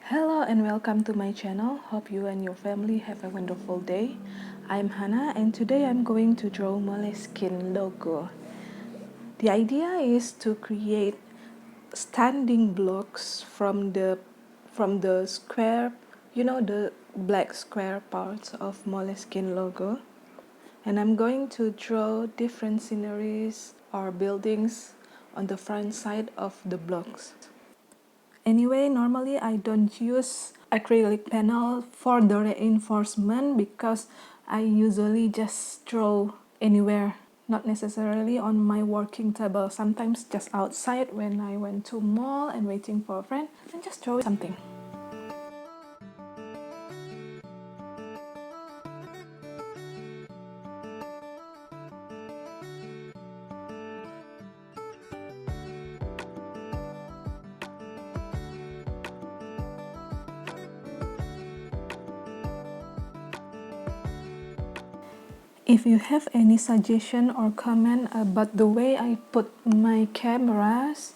Hello and welcome to my channel. Hope you and your family have a wonderful day. I'm Hanna and today I'm going to draw Moleskine logo. The idea is to create standing blocks from the square, the black square parts of Moleskine logo. And I'm going to draw different sceneries or buildings on the front side of the blocks. Anyway, normally I don't use acrylic panel for the reinforcement because I usually just draw anywhere, not necessarily on my working table. Sometimes just outside when I went to mall and waiting for a friend and just draw something. If you have any suggestion or comment about the way I put my cameras,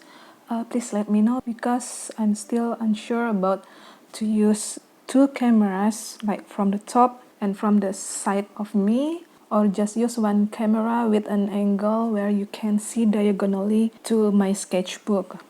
please let me know because I'm still unsure about to use two cameras, like from the top and from the side of me, or just use one camera with an angle where you can see diagonally to my sketchbook.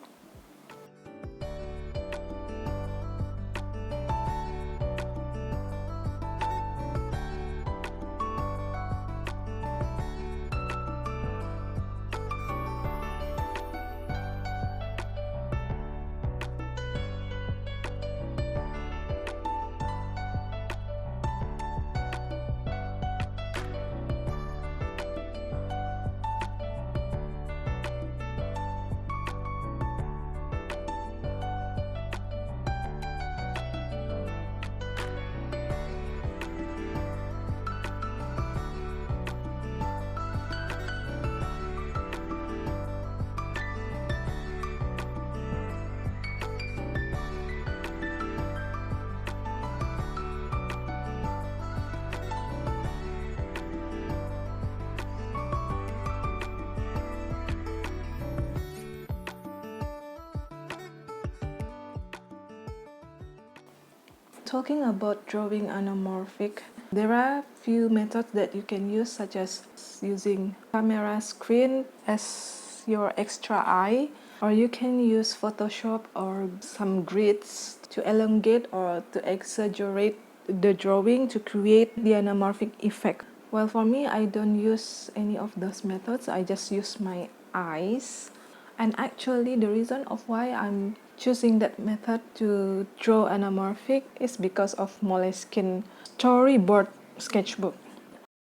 Talking about drawing anamorphic, there are few methods that you can use, such as using camera screen as your extra eye, or you can use Photoshop or some grids to elongate or to exaggerate the drawing to create the anamorphic effect. Well, for me, I don't use any of those methods. I just use my eyes. And actually, the reason of why I'm choosing that method to draw anamorphic is because of Moleskine storyboard sketchbook.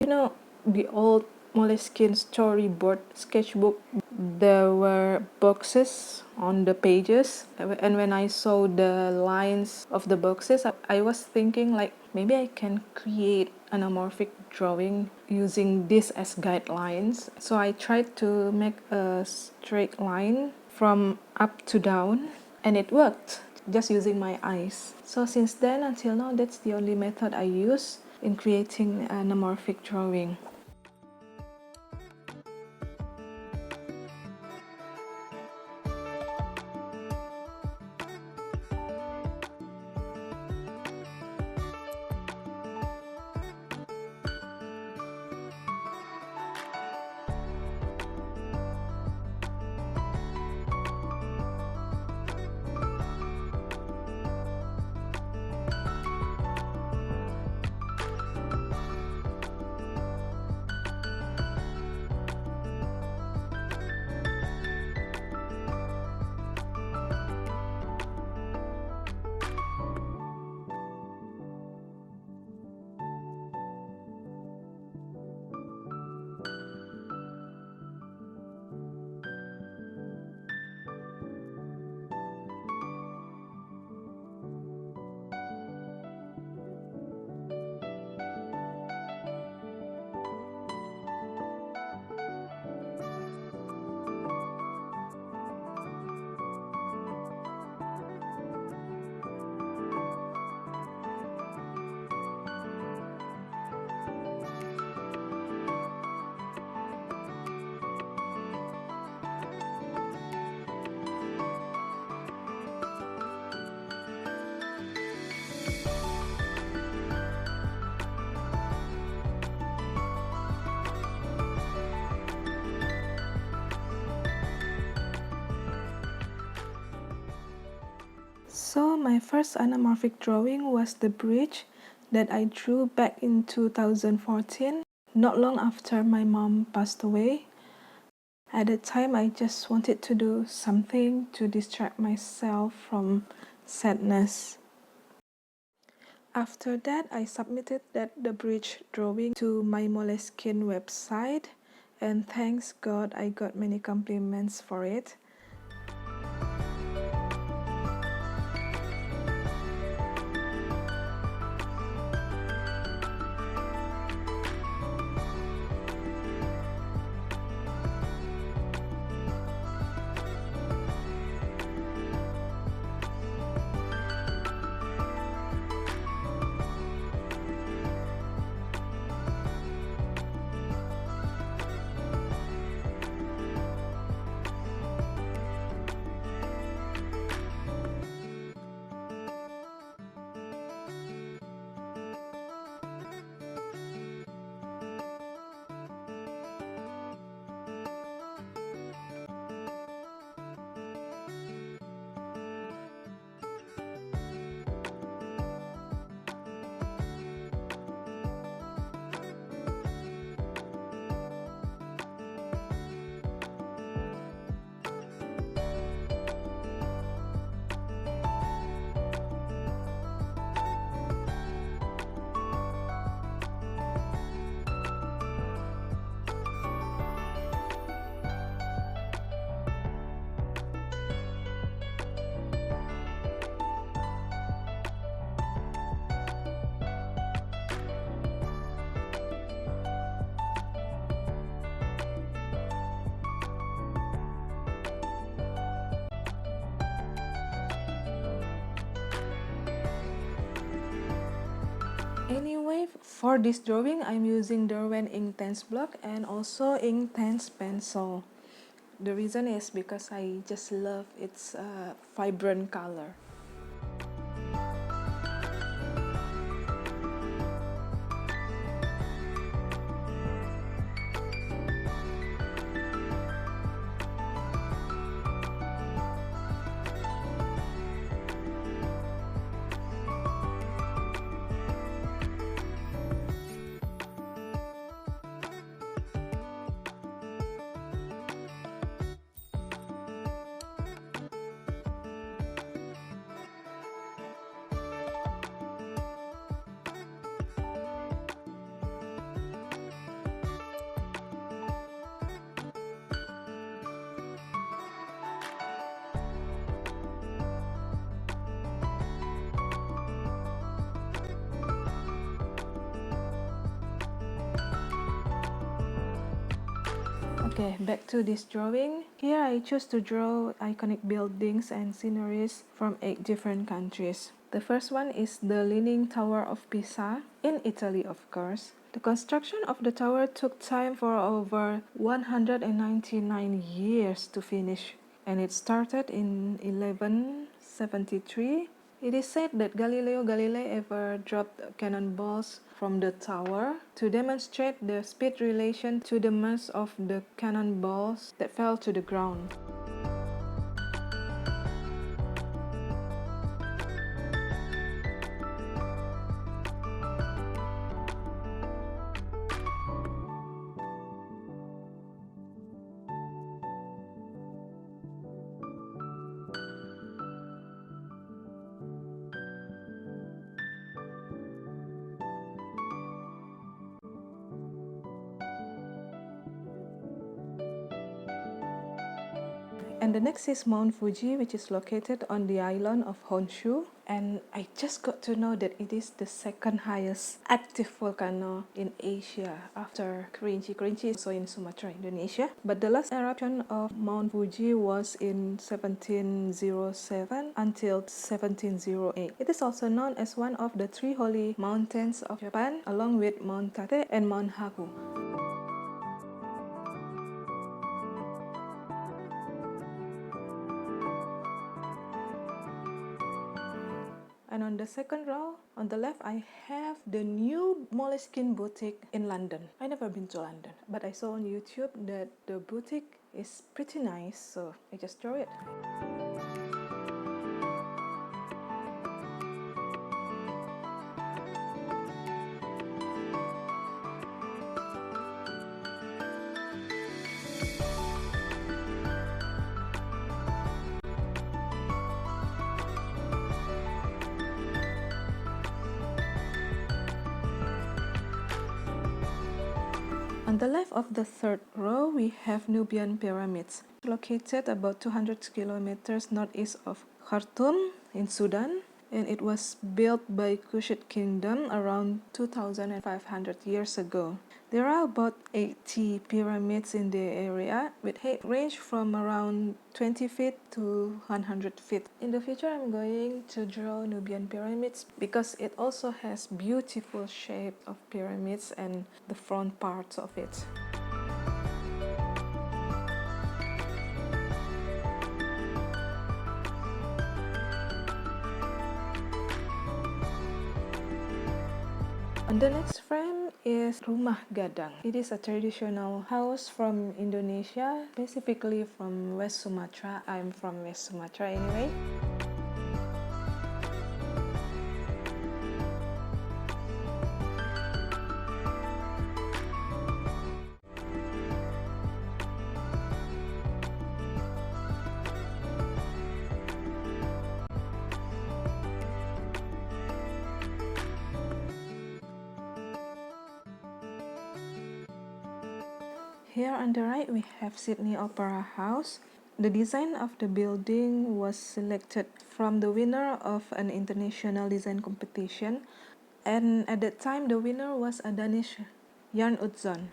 You know, the old Moleskine storyboard sketchbook, there were boxes on the pages, and when I saw the lines of the boxes, I was thinking like maybe I can create anamorphic drawing using this as guidelines. So I tried to make a straight line from up to down, and it worked just using my eyes. So since then until now, that's the only method I use in creating anamorphic drawing. So my first anamorphic drawing was the bridge that I drew back in 2014, not long after my mom passed away. At the time, I just wanted to do something to distract myself from sadness. After that, I submitted the bridge drawing to my Moleskine website, and thanks God I got many compliments for it. Anyway, for this drawing, I'm using Derwent Inktense block and also Inktense pencil. The reason is because I just love its vibrant color. Okay, back to this drawing. Here I choose to draw iconic buildings and sceneries from 8 different countries. The first one is the Leaning Tower of Pisa, in Italy of course. The construction of the tower took time for over 199 years to finish, and it started in 1173. It is said that Galileo Galilei ever dropped cannonballs from the tower to demonstrate the speed relation to the mass of the cannonballs that fell to the ground. And the next is Mount Fuji, which is located on the island of Honshu. And I just got to know that it is the second highest active volcano in Asia after Kerinci. Kerinci is also in Sumatra, Indonesia. But the last eruption of Mount Fuji was in 1707 until 1708. It is also known as one of the 3 holy mountains of Japan, along with Mount Tate and Mount Haku. And on the second row, on the left, I have the new Moleskine boutique in London. I never been to London, but I saw on YouTube that the boutique is pretty nice, so I just draw it. On the left of the third row, we have Nubian pyramids, located about 200 kilometers northeast of Khartoum in Sudan, and it was built by Kushite Kingdom around 2,500 years ago. There are about 80 pyramids in the area with height range from around 20 feet to 100 feet. In the future, I'm going to draw Nubian pyramids because it also has beautiful shape of pyramids and the front parts of it. And the next frame is Rumah Gadang. It is a traditional house from Indonesia, specifically from West Sumatra. I'm from West Sumatra anyway. Here on the right, we have Sydney Opera House. The design of the building was selected from the winner of an international design competition, and at that time, the winner was a Danish Jan Utzon.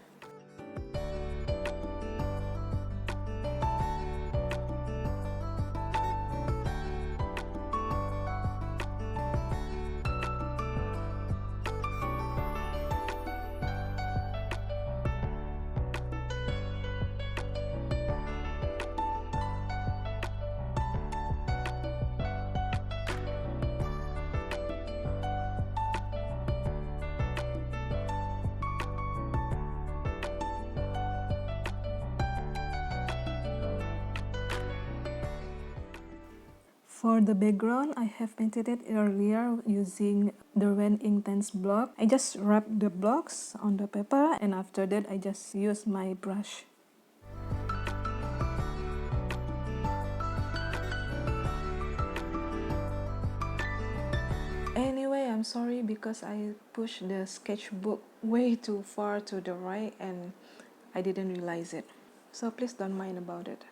For the background, I have painted it earlier using the red Inktense block. I just wrapped the blocks on the paper, and after that I just use my brush. Anyway, I'm sorry because I pushed the sketchbook way too far to the right and I didn't realize it. So please don't mind about it.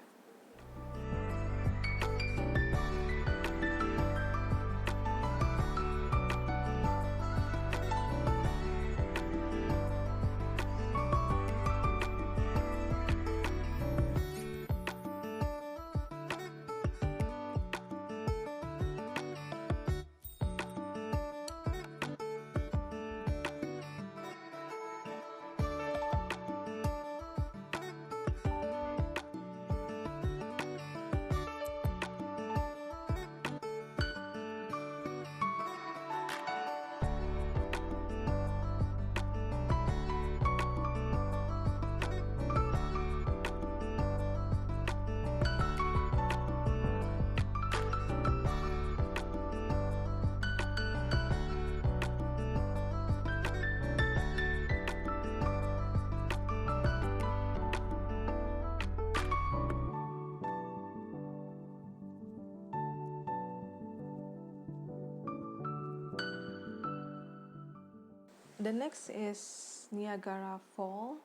The next is Niagara Falls,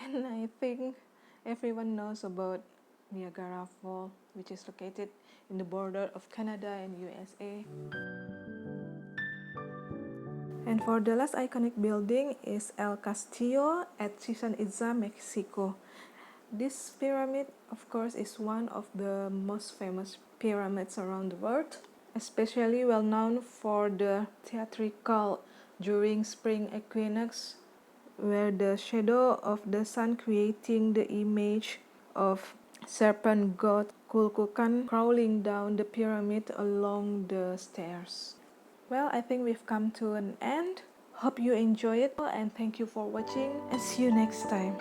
and I think everyone knows about Niagara Falls, which is located in the border of Canada and USA. And for the last iconic building is El Castillo at Chichen Itza, Mexico. This pyramid, of course, is one of the most famous pyramids around the world, especially well known for the theatrical during spring equinox, where the shadow of the sun creating the image of serpent god Kulkukan crawling down the pyramid along the stairs. Well, I think we've come to an end. Hope you enjoy it and thank you for watching and see you next time.